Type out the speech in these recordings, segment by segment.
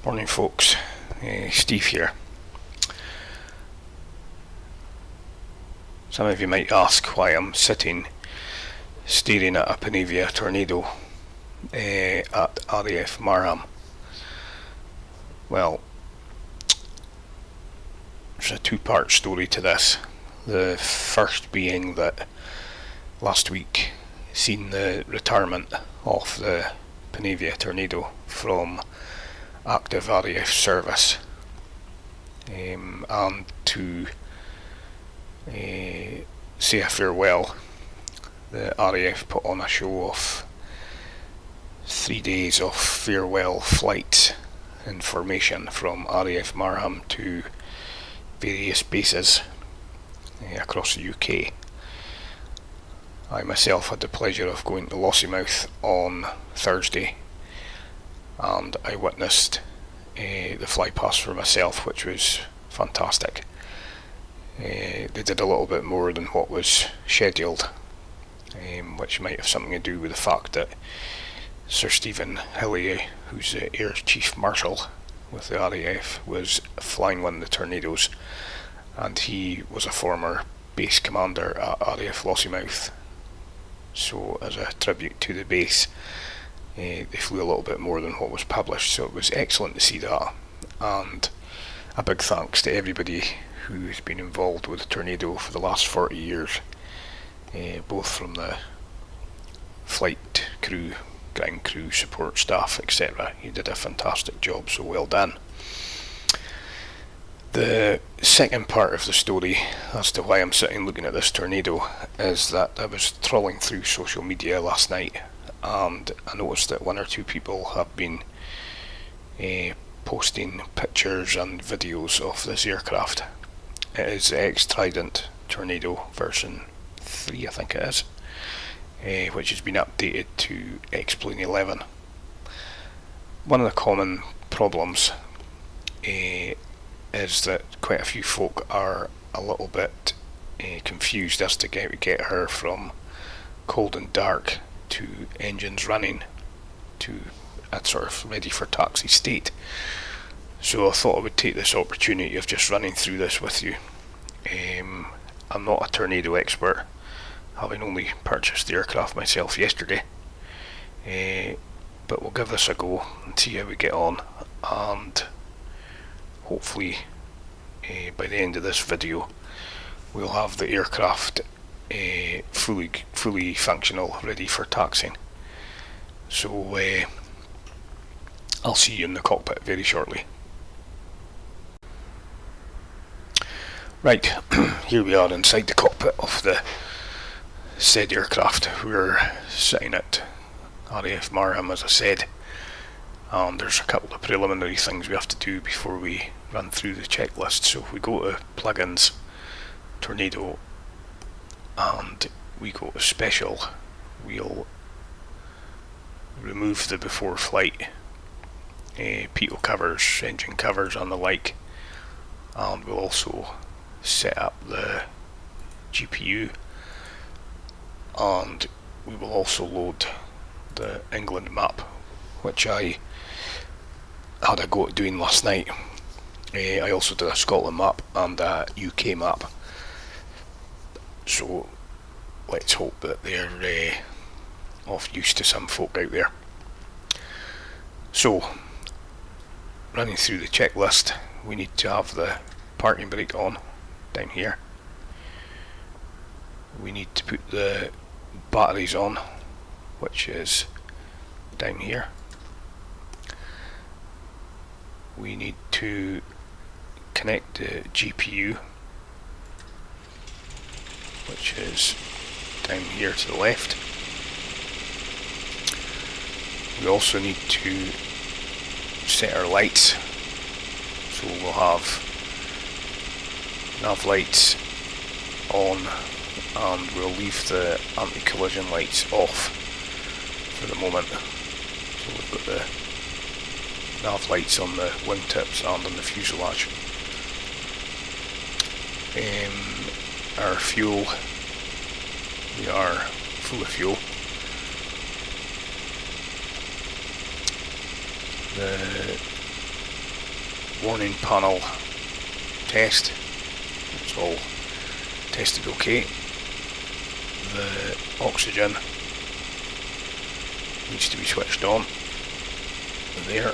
Morning folks, Steve here. Some of you might ask why I'm sitting staring at a Panavia Tornado at RAF Marham. Well, there's a two-part story to this. The first being that last week seen the retirement of the Panavia Tornado from active RAF service, and to say a farewell, the RAF put on a show of 3 days of farewell flights in formation from RAF Marham to various bases across the UK. I myself had the pleasure of going to Lossiemouth on Thursday, and I witnessed the flypast for myself, which was fantastic. They did a little bit more than what was scheduled, which might have something to do with the fact that Sir Stephen Hillier, who's the Air Chief Marshal with the RAF, was flying one of the Tornadoes, and he was a former base commander at RAF Lossiemouth. So as a tribute to the base, they flew a little bit more than what was published, so it was excellent to see that. And a big thanks to everybody who's been involved with the Tornado for the last 40 years, both from the flight crew, ground crew, support staff, etc. You did a fantastic job, so well done. The second part of the story as to why I'm sitting looking at this Tornado is that I was trawling through social media last night, and I noticed that one or two people have been posting pictures and videos of this aircraft. It is the X-Trident Tornado version 3, I think it is, which has been updated to X-Plane 11. One of the common problems is that quite a few folk are a little bit confused as to get her from cold and dark to engines running to a sort of ready for taxi state. So I thought I would take this opportunity of just running through this with you. I'm not a Tornado expert, having only purchased the aircraft myself yesterday, but we'll give this a go and see how we get on, and hopefully by the end of this video we'll have the aircraft fully functional, ready for taxiing. So I'll see you in the cockpit very shortly. Right, here we are inside the cockpit of the said aircraft. We're sitting at RAF Marham, as I said, and there's a couple of preliminary things we have to do before we run through the checklist. So if we go to plugins, Tornado, and we go to special, we'll remove the before flight pitot covers, engine covers and the like, and we'll also set up the GPU, and we will also load the England map, which I had a go at doing last night. I also did a Scotland map and a UK map, so let's hope that they're of use to some folk out there. So, running through the checklist, we need to have the parking brake on down here. We need to put the batteries on, which is down here. We need to connect the GPU, which is down here to the left. We also need to set our lights, so we'll have nav lights on, and we'll leave the anti-collision lights off for the moment. So we've got the nav lights on the wingtips and on the fuselage. Our fuel, we are full of fuel. The warning panel test. It's all tested okay. The oxygen needs to be switched on. There.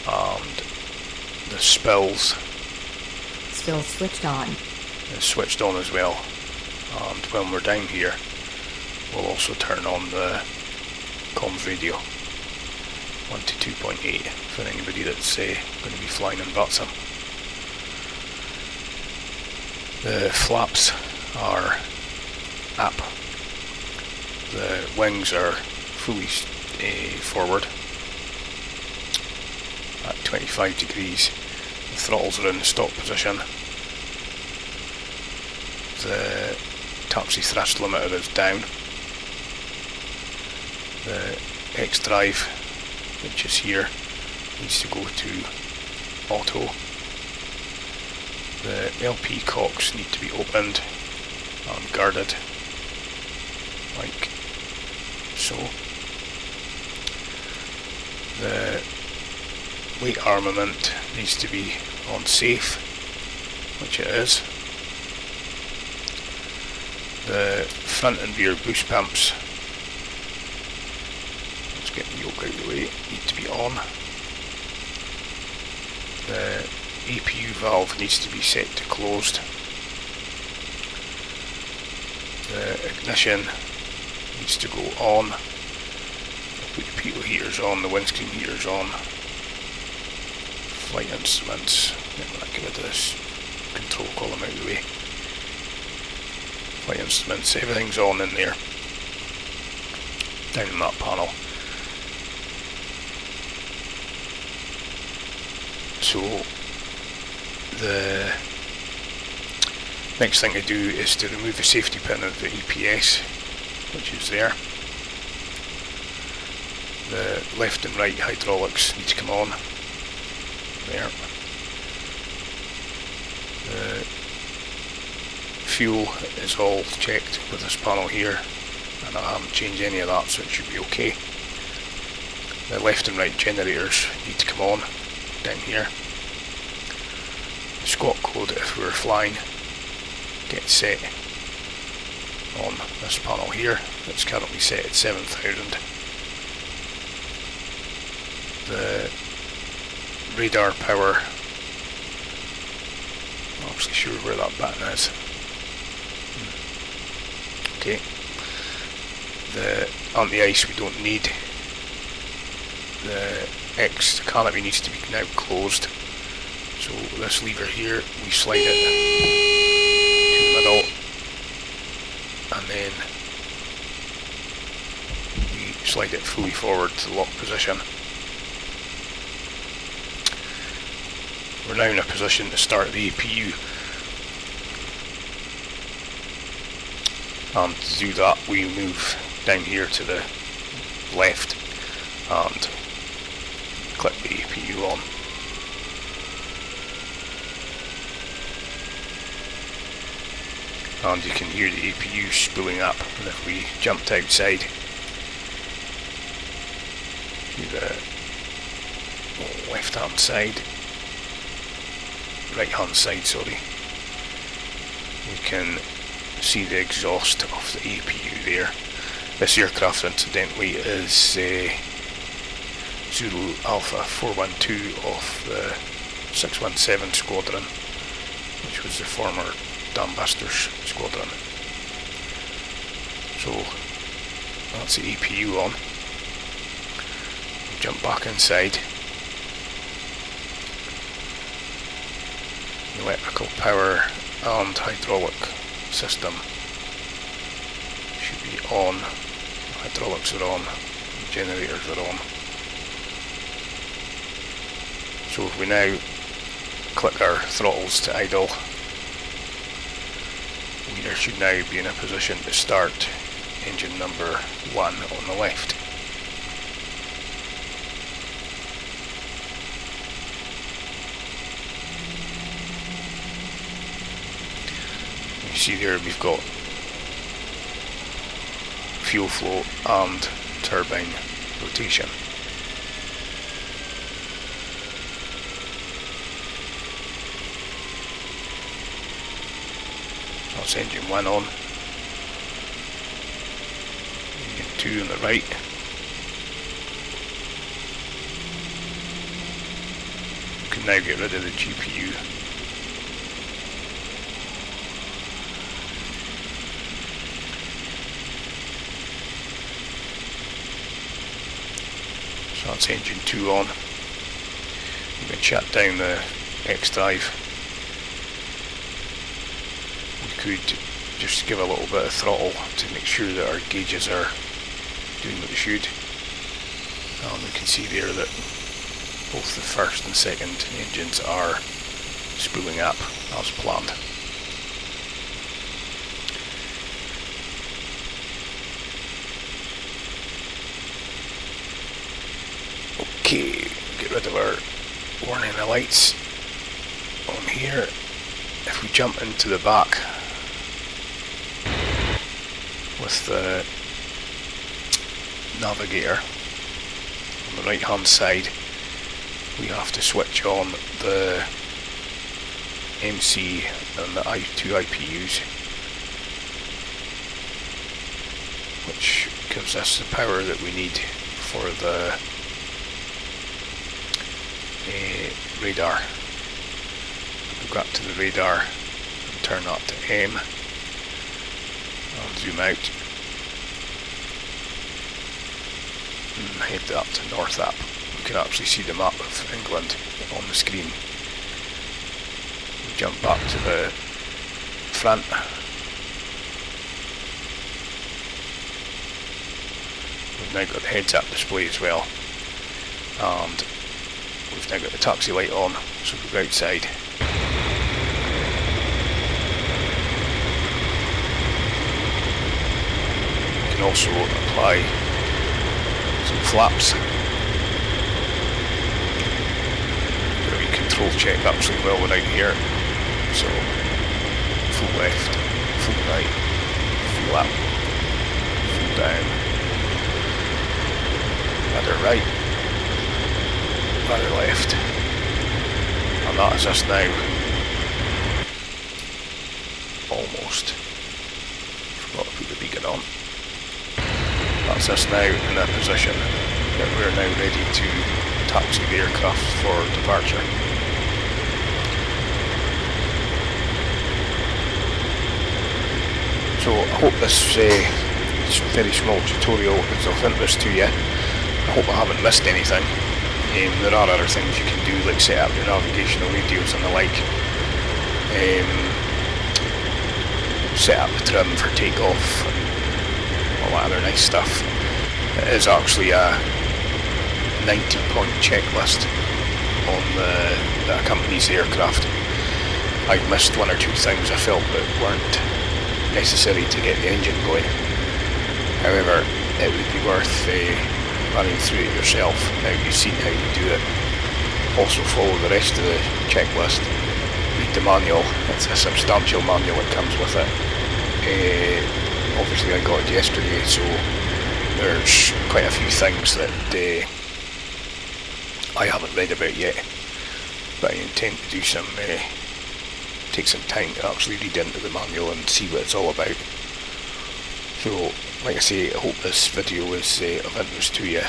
And the spills still switched on. Is switched on as well. And when we're down here, we'll also turn on the comms radio 1 to 2.8 for anybody that's going to be flying in VATSIM. The flaps are up. The wings are fully forward at 25 degrees. The throttles are in the stop position. The taxi thrust limiter is down. The X drive, which is here, needs to go to auto. The LP cocks need to be opened and guarded, like so. The weight armament needs to be on safe, which it is. The front and rear boost pumps, let's get the yoke out of the way, need to be on. The APU valve needs to be set to closed. The ignition needs to go on. I'll put the pitot heaters on, the windscreen heaters on. Flight instruments, get rid of this control column out of the way. Flight instruments, everything's on in there, down in that panel. So the next thing to do is to remove the safety pin of the EPS, which is there. The left and right hydraulics need to come on. There. The fuel is all checked with this panel here, and I haven't changed any of that, so it should be okay. The left and right generators need to come on down here. The squawk code, if we're flying, gets set on this panel here. It's currently set at 7,000. The radar power, I'm not actually sure where that button is. Okay. The anti-ice we don't need. The X canopy needs to be now closed. So this lever here, we slide it to the middle, and then we slide it fully forward to the lock position. We're now in a position to start the APU. And to do that, we move down here to the left and click the APU on. And you can hear the APU spooling up. And if we jumped outside to the left hand side, right hand side, sorry, we can see the exhaust of the APU there. This aircraft incidentally is 0 Alpha 412 of the 617 squadron, which was the former Dambusters squadron. So that's the APU on. We'll jump back inside. The electrical power and hydraulic system should be on. Hydraulics are on, generators are on. So if we now click our throttles to idle, we should now be in a position to start engine number 1 on the left. You see there we've got fuel flow and turbine rotation. That's engine 1 on. Engine 2 on the right. You can now get rid of the GPU. So that's engine 2 on. You can shut down the X drive. We could just give a little bit of throttle to make sure that our gauges are doing what they should. We can see there that both the first and second engines are spooling up as planned. Okay, get rid of our warning lights on here. If we jump into the back with the navigator on the right hand side, we have to switch on the MC and the two IPUs, which gives us the power that we need for the radar. Go up to the radar and turn that to M and zoom out and head up to North App. We can actually see the map of England on the screen. We jump back to the front. We've now got the heads up display as well, and we've now got the taxi light on, so we go outside. We can also apply some flaps. Do a wee control check actually while we're out here. So full left, full right, full up, full down, rudder right, rudder left, and that is us now. Almost forgot to put the beacon on. That's us now in a position that we're now ready to taxi the aircraft for departure. So I hope this very small tutorial is of interest to you. I hope I haven't missed anything. There are other things you can do, like set up your navigational radios and the like. Set up the trim for takeoff and all that other nice stuff. It is actually a 90-point checklist on that accompanies the aircraft. I've missed one or two things I felt that weren't necessary to get the engine going. However, it would be worth running through it yourself now you've seen how you do it. Also follow the rest of the checklist. Read the manual. It's a substantial manual that comes with it. Obviously I got it yesterday, so there's quite a few things that I haven't read about yet, but I intend to do take some time to actually read into the manual and see what it's all about. So, like I say, I hope this video is of interest to you,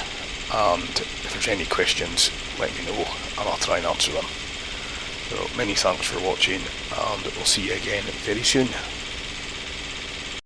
and if there's any questions, let me know and I'll try and answer them. So, many thanks for watching, and we'll see you again very soon.